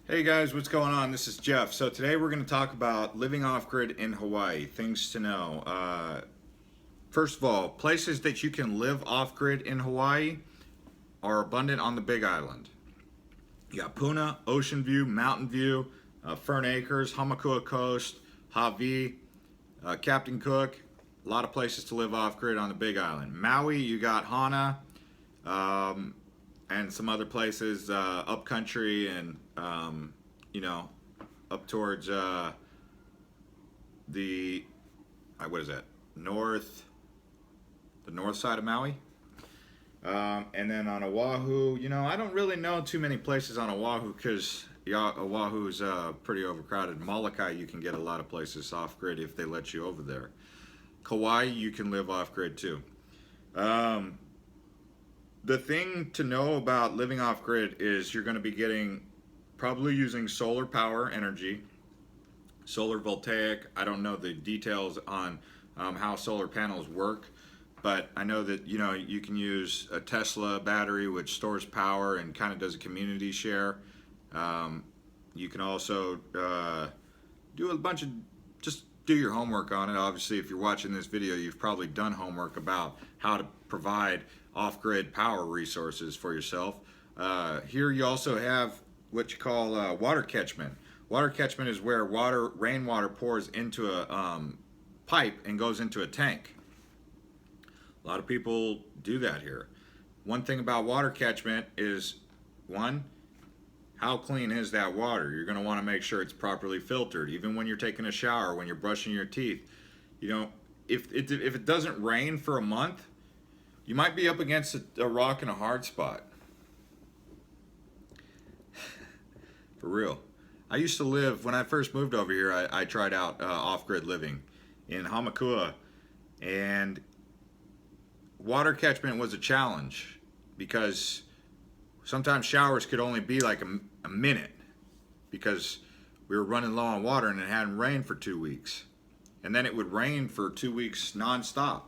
Hey guys, what's going on? This is Jeff. So today we're going to talk about living off-grid in Hawaii, things to know. First of all, places that you can live off-grid in Hawaii are abundant on the Big Island. You got Puna, Ocean View, Mountain View, Fern Acres, Hamakua Coast, Hawaii, Captain Cook. A lot of places to live off-grid on the Big Island. Maui, you got Hana, and some other places up country and up towards the what is that, the north side of Maui. And then on Oahu, I don't really know too many places on Oahu because Oahu is pretty overcrowded. Molokai, you can get a lot of places off grid if they let you over there. Kauai, you can live off grid too. The thing to know about living off grid is you're going to be probably using solar power energy, solar voltaic. I don't know the details on how solar panels work, but I know that you can use a Tesla battery which stores power and kind of does a community share. You can also do a bunch of just do your homework on it. Obviously, if you're watching this video, you've probably done homework about how to provide off-grid power resources for yourself. Here you also have what you call water catchment. Water catchment is where rainwater pours into a pipe and goes into a tank. A lot of people do that here. One thing about water catchment is, one, how clean is that water? You're going to want to make sure it's properly filtered. Even when you're taking a shower, when you're brushing your teeth, if it doesn't rain for a month, you might be up against a rock and a hard spot. For real. I used to live, when I first moved over here, I tried out off-grid living in Hamakua, and water catchment was a challenge because sometimes showers could only be like a minute because we were running low on water and it hadn't rained for 2 weeks. And then it would rain for 2 weeks nonstop.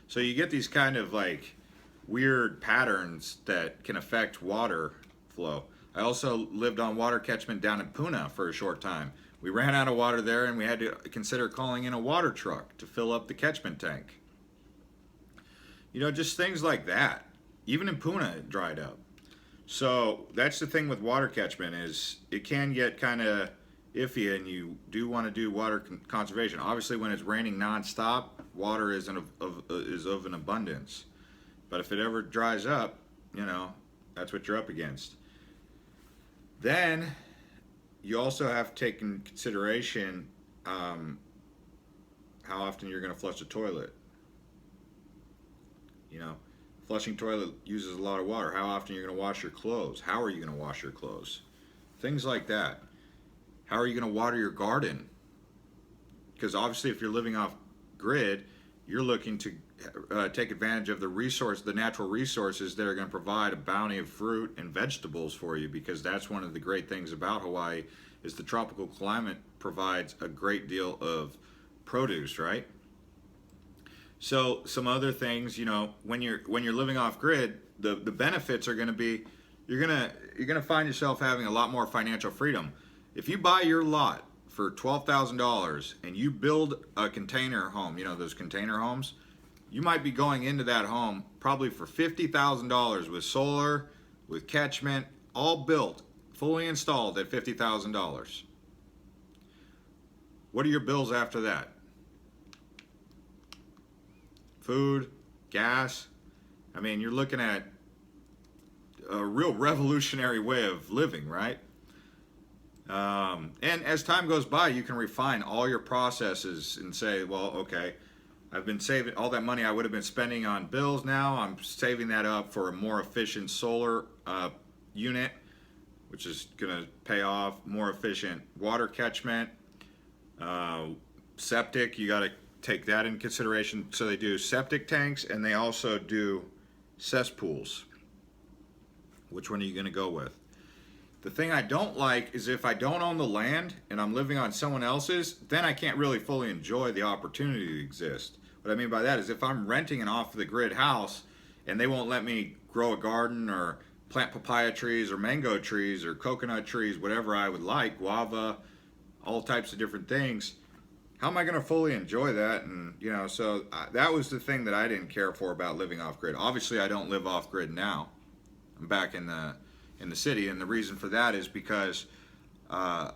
So you get these kind of like weird patterns that can affect water flow. I also lived on water catchment down in Puna for a short time. We ran out of water there and we had to consider calling in a water truck to fill up the catchment tank. Just things like that. Even in Puna, it dried up. So that's the thing with water catchment, is it can get kind of iffy, and you do want to do water conservation. Obviously, when it's raining nonstop, water is of an abundance. But if it ever dries up, that's what you're up against. Then you also have to take in consideration how often you're going to flush the toilet. Flushing toilet uses a lot of water. How often you're going to wash your clothes? How are you going to wash your clothes? Things like that. How are you going to water your garden? Because obviously, if you're living off grid, you're looking to take advantage of the natural resources that are going to provide a bounty of fruit and vegetables for you, because that's one of the great things about Hawaii is the tropical climate provides a great deal of produce, right? So some other things, when you're living off grid, the benefits are going to be you're going to find yourself having a lot more financial freedom. If you buy your lot for $12,000 and you build a container home, those container homes, you might be going into that home probably for $50,000 with solar, with catchment, all built, fully installed at $50,000. What are your bills after that? Food, gas. You're looking at a real revolutionary way of living, right? And as time goes by, you can refine all your processes and say, well, okay, I've been saving all that money I would have been spending on bills. Now I'm saving that up for a more efficient solar unit, which is going to pay off. More efficient water catchment, septic. You got to take that in consideration. So they do septic tanks and they also do cesspools. Which one are you going to go with? The thing I don't like is if I don't own the land and I'm living on someone else's, then I can't really fully enjoy the opportunity that exists. What I mean by that is if I'm renting an off-the-grid house and they won't let me grow a garden or plant papaya trees or mango trees or coconut trees, whatever I would like, guava, all types of different things. How am I going to fully enjoy that? And so that was the thing that I didn't care for about living off grid. Obviously, I don't live off grid now. I'm back in the city, and the reason for that is because I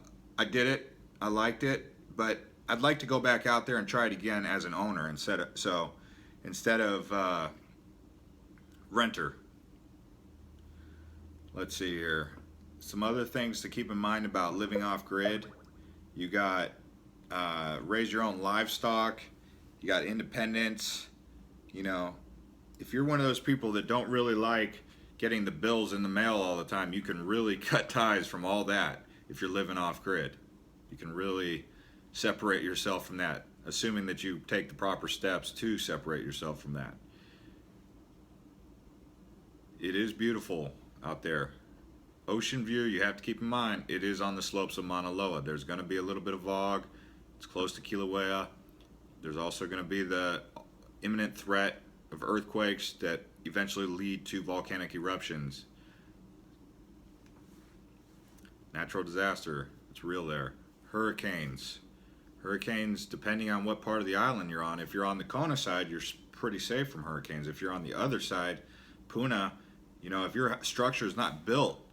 did it, I liked it, but I'd like to go back out there and try it again as an owner instead of renter. Let's see here. Some other things to keep in mind about living off grid. You got raise your own livestock. You got independence. If you're one of those people that don't really like getting the bills in the mail all the time, you can really cut ties from all that if you're living off grid. You can really separate yourself from that, assuming that you take the proper steps to separate yourself from that. It is beautiful out there. Ocean view, you have to keep in mind, it is on the slopes of Mauna Loa. There's going to be a little bit of fog. It's close to Kilauea. There's also going to be the imminent threat of earthquakes that eventually lead to volcanic eruptions. Natural disaster, it's real there. Hurricanes. Hurricanes, depending on what part of the island you're on. If you're on the Kona side, you're pretty safe from hurricanes. If you're on the other side, Puna, if your structure is not built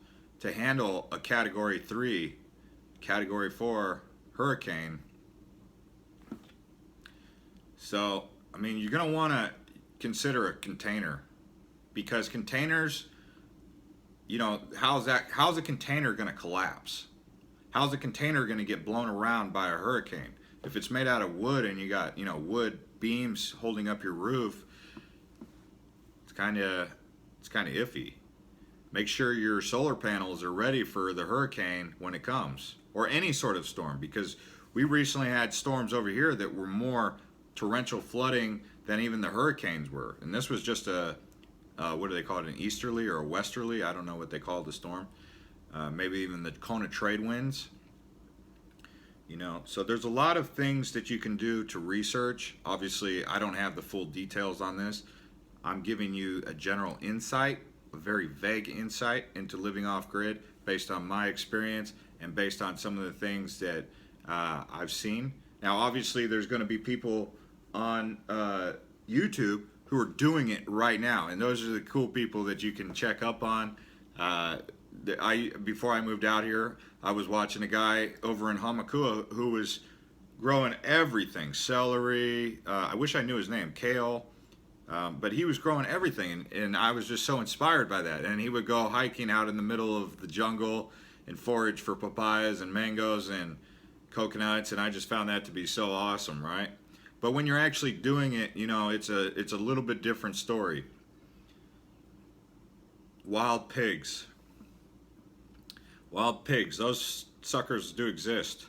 to handle a Category 3, Category 4 hurricane, so, you're going to want to consider a container, because containers, how's a container going to collapse? How's a container going to get blown around by a hurricane? If it's made out of wood and you got, wood beams holding up your roof, it's kind of iffy. Make sure your solar panels are ready for the hurricane when it comes, or any sort of storm, because we recently had storms over here that were more torrential flooding than even the hurricanes were. And this was just what do they call it, an easterly or a westerly? I don't know what they call the storm. Maybe even the Kona trade winds. So there's a lot of things that you can do to research. Obviously, I don't have the full details on this. I'm giving you a general insight, a very vague insight into living off grid based on my experience and based on some of the things that I've seen. Now, obviously, there's going to be people on YouTube who are doing it right now, and those are the cool people that you can check up on. Before I moved out here, I was watching a guy over in Hamakua who was growing everything: celery. I wish I knew his name, kale. But he was growing everything, and I was just so inspired by that. And he would go hiking out in the middle of the jungle and forage for papayas and mangoes and coconuts, and I just found that to be so awesome, right? But when you're actually doing it, it's a little bit different story. Wild pigs. Wild pigs, those suckers do exist.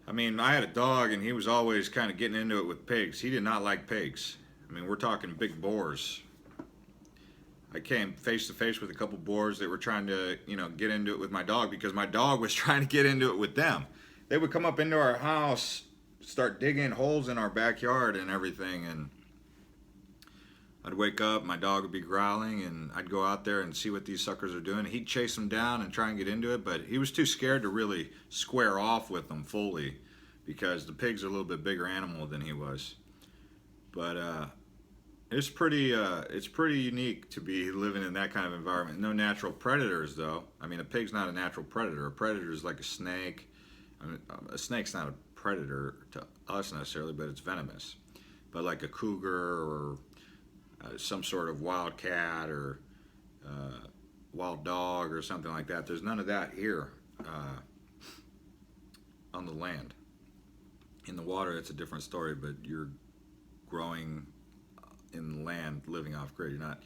I had a dog, and he was always kind of getting into it with pigs. He did not like pigs. We're talking big boars. I came face to face with a couple boars that were trying to, get into it with my dog, because my dog was trying to get into it with them. They would come up into our house, start digging holes in our backyard and everything, and I'd wake up, my dog would be growling, and I'd go out there and see what these suckers are doing. He'd chase them down and try and get into it, but he was too scared to really square off with them fully, because the pig's are a little bit bigger animal than he was. But it's pretty unique to be living in that kind of environment. No natural predators, though. A pig's not a natural predator. A predator is like a snake. A snake's not a predator to us necessarily, but it's venomous. But like a cougar or some sort of wild cat or wild dog or something like that, there's none of that here on the land. In the water, it's a different story, but you're growing in the land, living off grid. You're not,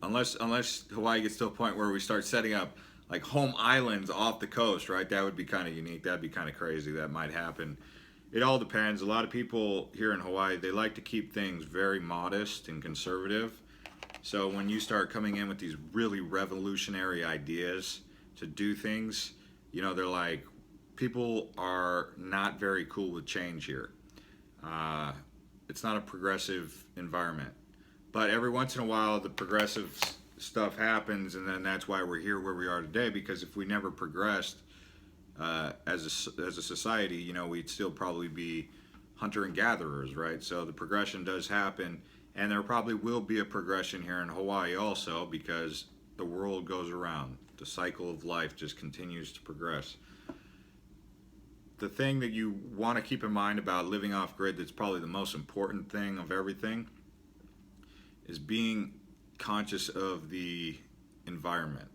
unless Hawaii gets to a point where we start setting up like home islands off the coast, right? That would be kind of unique. That'd be kind of crazy. That might happen. It all depends. A lot of people here in Hawaii, they like to keep things very modest and conservative. So when you start coming in with these really revolutionary ideas to do things, they're like, people are not very cool with change here. It's not a progressive environment. But every once in a while, the progressives stuff happens, and then that's why we're here where we are today. Because if we never progressed as a society, you know, we'd still probably be hunter and gatherers, right? So the progression does happen, and there probably will be a progression here in Hawaii also, because the world goes around. The cycle of life just continues to progress. The thing that you want to keep in mind about living off grid, that's probably the most important thing of everything, is being conscious of the environment.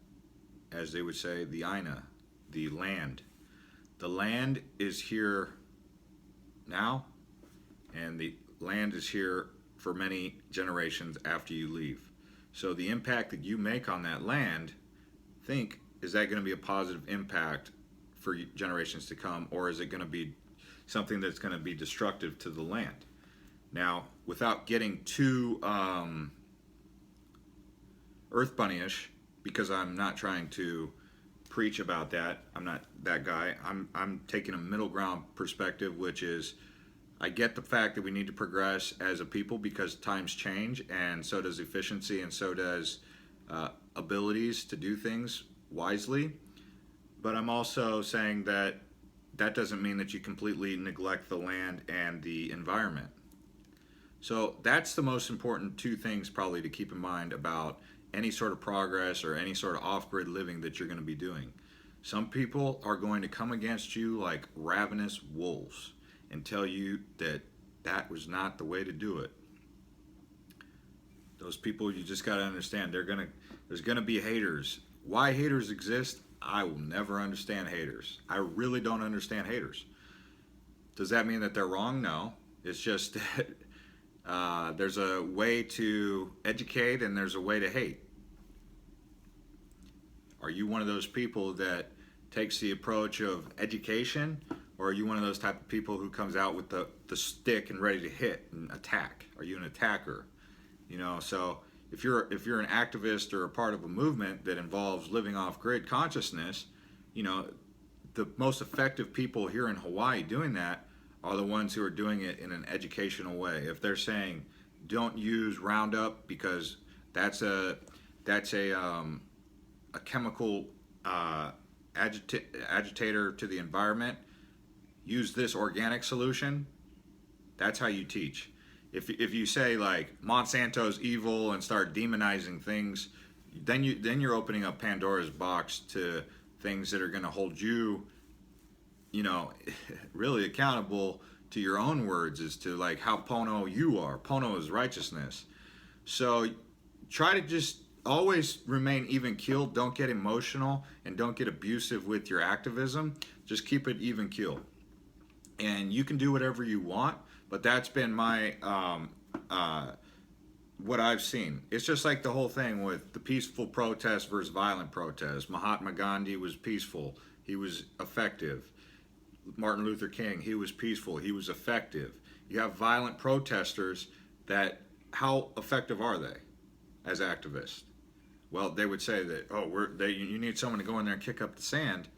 As they would say, the Aina, the land. The land is here now, and the land is here for many generations after you leave. So the impact that you make on that land, think, is that going to be a positive impact for generations to come, or is it going to be something that's going to be destructive to the land? Now, without getting too earth bunny-ish, because I'm not trying to preach about that, I'm not that guy. I'm taking a middle ground perspective, which is, I get the fact that we need to progress as a people because times change, and so does efficiency, and so does abilities to do things wisely. But I'm also saying that that doesn't mean that you completely neglect the land and the environment. So that's the most important two things probably to keep in mind about any sort of progress or any sort of off-grid living that you're going to be doing. Some people are going to come against you like ravenous wolves and tell you that that was not the way to do it. Those people, you just got to understand, there's going to be haters. Why haters exist, I will never understand haters. I really don't understand haters. Does that mean that they're wrong? No. It's just that there's a way to educate and there's a way to hate. Are you one of those people that takes the approach of education, or are you one of those type of people who comes out with the stick and ready to hit and attack? Are you an attacker? You know, so if you're an activist or a part of a movement that involves living off grid consciousness, you know, the most effective people here in Hawaii doing that are the ones who are doing it in an educational way. If they're saying don't use Roundup because that's a chemical agitator to the environment, use this organic solution. That's how you teach. If you say like Monsanto's evil and start demonizing things, then you're opening up Pandora's box to things that are going to hold you, you know, really accountable to your own words as to like how Pono you are. Pono is righteousness. So try to just always remain even keeled. Don't get emotional and don't get abusive with your activism. Just keep it even keeled. And you can do whatever you want, but that's been my what I've seen. It's just like the whole thing with the peaceful protest versus violent protest. Mahatma Gandhi was peaceful. He was effective. Martin Luther King, he was peaceful. He was effective. You have violent protesters that, how effective are they as activists? Well, they would say that, you need someone to go in there and kick up the sand.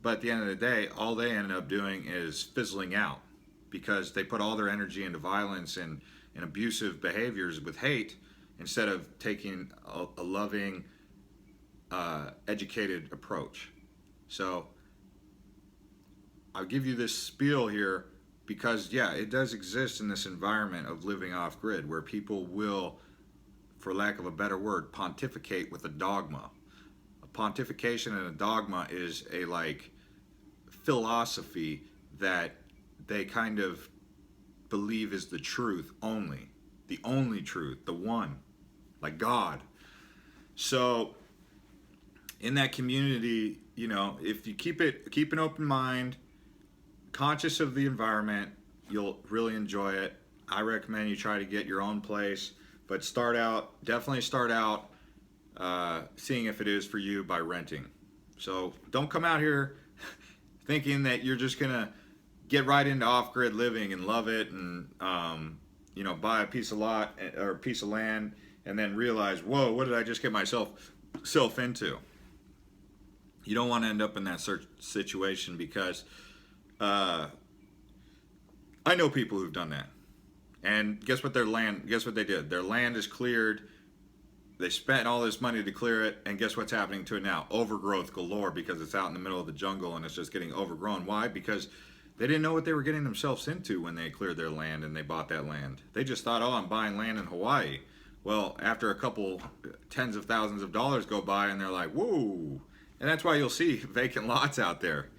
But at the end of the day, all they end up doing is fizzling out because they put all their energy into violence and abusive behaviors with hate instead of taking a loving, educated approach. So I'll give you this spiel here because, yeah, it does exist in this environment of living off grid where people will, for lack of a better word, pontificate with a dogma. A pontification and a dogma is a like philosophy that they kind of believe is the truth only, the only truth, the one, like God. So in that community, you know, if you keep an open mind, conscious of the environment, you'll really enjoy it. I recommend you try to get your own place, but definitely start out seeing if it is for you by renting. So don't come out here thinking that you're just gonna get right into off-grid living and love it and you know, buy a piece of lot or a piece of land and then realize, whoa, what did I just get myself into? You don't want to end up in that situation because I know people who've done that. And guess what they did? Their land is cleared They spent all this money to clear it, and guess what's happening to it now? Overgrowth galore, because it's out in the middle of the jungle and it's just getting overgrown. Why? Because they didn't know what they were getting themselves into when they cleared their land and they bought that land. They just thought, oh, I'm buying land in Hawaii. Well, after a couple tens of thousands of dollars go by, and they're like, whoa. And that's why you'll see vacant lots out there,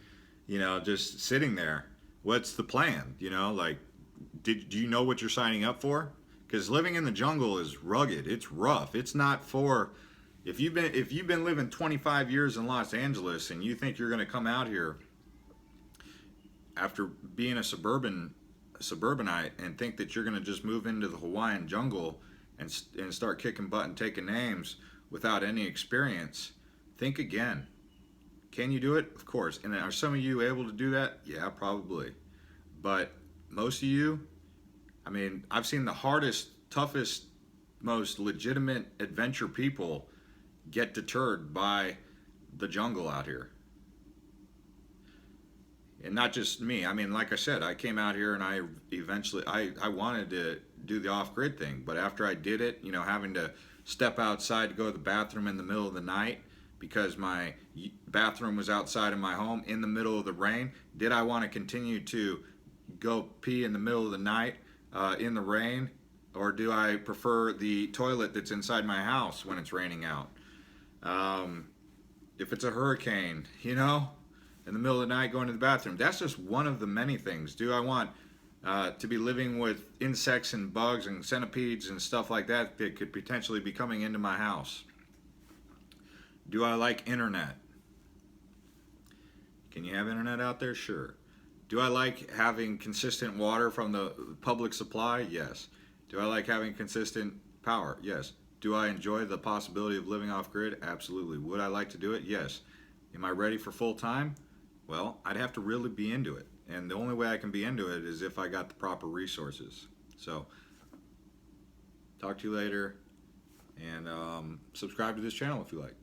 just sitting there. What's the plan? Like, do you know what you're signing up for? Because living in the jungle is rugged. It's rough. It's not for, if you've been living 25 years in Los Angeles and you think you're going to come out here after being a suburbanite and think that you're going to just move into the Hawaiian jungle and start kicking butt and taking names without any experience, think again. Can you do it? Of course. And are some of you able to do that? Yeah, probably. But most of you, I mean, I've seen the hardest, toughest, most legitimate adventure people get deterred by the jungle out here. And not just me. I mean, like I said, I came out here and I eventually, I wanted to do the off-grid thing. But after I did it, having to step outside to go to the bathroom in the middle of the night because my bathroom was outside of my home in the middle of the rain, did I want to continue to go pee in the middle of the night in the rain, or do I prefer the toilet that's inside my house when it's raining out? If it's a hurricane, in the middle of the night going to the bathroom, that's just one of the many things. Do I want to be living with insects and bugs and centipedes and stuff like that could potentially be coming into my house? Do I like internet? Can you have internet out there? Sure. Do I like having consistent water from the public supply? Yes. Do I like having consistent power? Yes. Do I enjoy the possibility of living off grid? Absolutely. Would I like to do it? Yes. Am I ready for full time? Well, I'd have to really be into it. And the only way I can be into it is if I got the proper resources. So, talk to you later. And subscribe to this channel if you like.